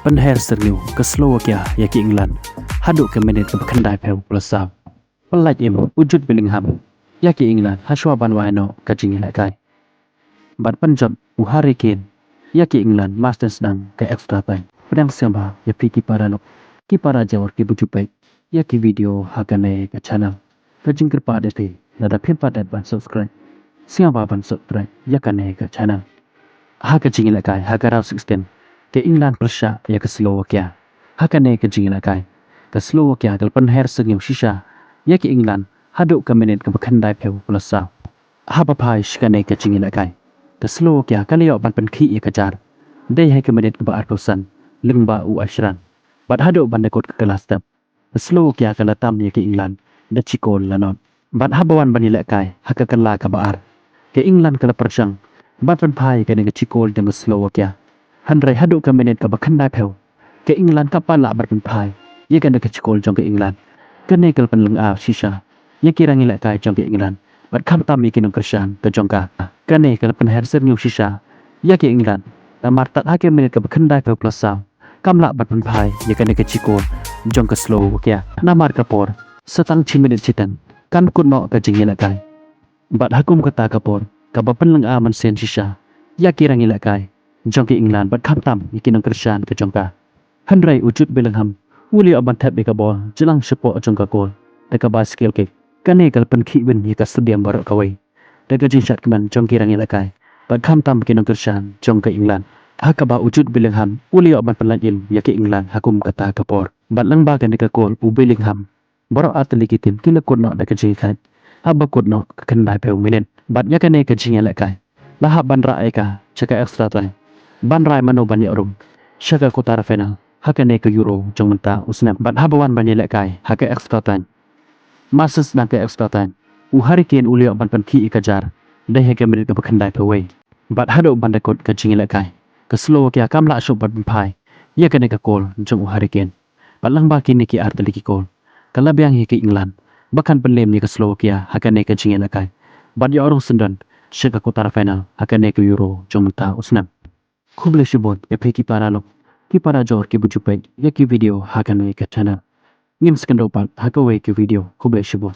Penher serniu ke Slovakia ya ke England. Haduk ke menit ke bekendai peu pelasaw. Pelaj im wujud Bellingham ya ke England haswa ban wahno ke jingin kai. Bat penjot Harry Kane ya ke England master sedang ke extra time. Pedang siamba ya piki para nok. Ki para jawar ki bujupai ya ke video hakane ke channel. Ke jingkir pa dete nada pimpa dat ban subscribe. Siapa ban subscribe ya kane ke channel. Ha ke jingin kai ha ke raw 16 ke England Persia ya ke Slovakia. Hakane ke jingin kai ke Slovakia ke penher serniu shisha ya ke England haduk ke menit ke bekendai peu pelasaw. Ha papai shikane ke jingin kai ke Slovakia kalio ban penki ya kejar. Dai hai ke menit ke ba-artosan lengba u ashran. Bat haduk ban dekot ke kelas step. Ke Slovakia ke latam ya ke England da cikol lanot. Bat habawan ban ilek kai ha ke kala ke baar. Ke England ke perjang bat penpai ke dengan cikol dengan Slovakia. Handrai haduk ke menit ke bekendai peu. Ke England kapan lah berpenpai. Ia kan ke cikol jong ke England. Kene ke penleng shisha. Ia kira ngilek kai jong ke England. Bat kam tam ikin kersan ke jong ka. Kene ke penher serniu shisha. Ia ke England. Dan martat hake menit ke bekendai peu pelasaw. Kam lah berpenpai. Ia kan ke cikol jong ke Slovakia. Namar kapor. Setang menit citan. Kan kut no ke jingilek kai. Bat hakum kata kapor. Kaba penleng mansen shisha. Ia kira ngilek kai jong ke England bat kam tam ikin kersan ke jong ka. Handrai wujud Bellingham. Wuli aban tap beka bol jelang sepo jong ka gol. Deka baskel ke. Kane kal penki win ya ka stadium barok kawai. Deka jinshat keman jong kira ngilek kai. Bat kam tam ikin kersan jong ke England. Hakaba wujud Bellingham. Wuli aban penlajin ya ke England hakum kata kapor. Bat lengba kan deka gol u Bellingham. Barok atelikitim kila kut no deka jingkat. Haba kut no kendai peu minit. Bat ya kane ke jingilek kai. Lahap ban rai ka ceka extra time. Ban rai mano ban rum. Syaka kotara final. Hakane ke Euro jong menta usnam. Bat habawan ban ilek kai hake extra time. Masas na ke extra time. Harry Kane uli ban penki ikajar. Dai hake menit ke bekendai peu wei. Bat haduk ban dekot ke jingilek kai. Ke Slovakia kam la syuk bat penpai. Ia kane ke gol jong Harry Kane. Bat langba kini ki arteliki gol. Kalabiang hi ke England. Bahkan penlem ni ke Slovakia hakane ke jingilek kai. Bat ya orang sendan. Syaka kotara final hakane ke Euro jong menta usnam. Kuble shibot ya peki para lok. Ki para jor ki bujupai ya ki video hakane ke channel. Ngim sekendopat hakawe ki video kuble shibot.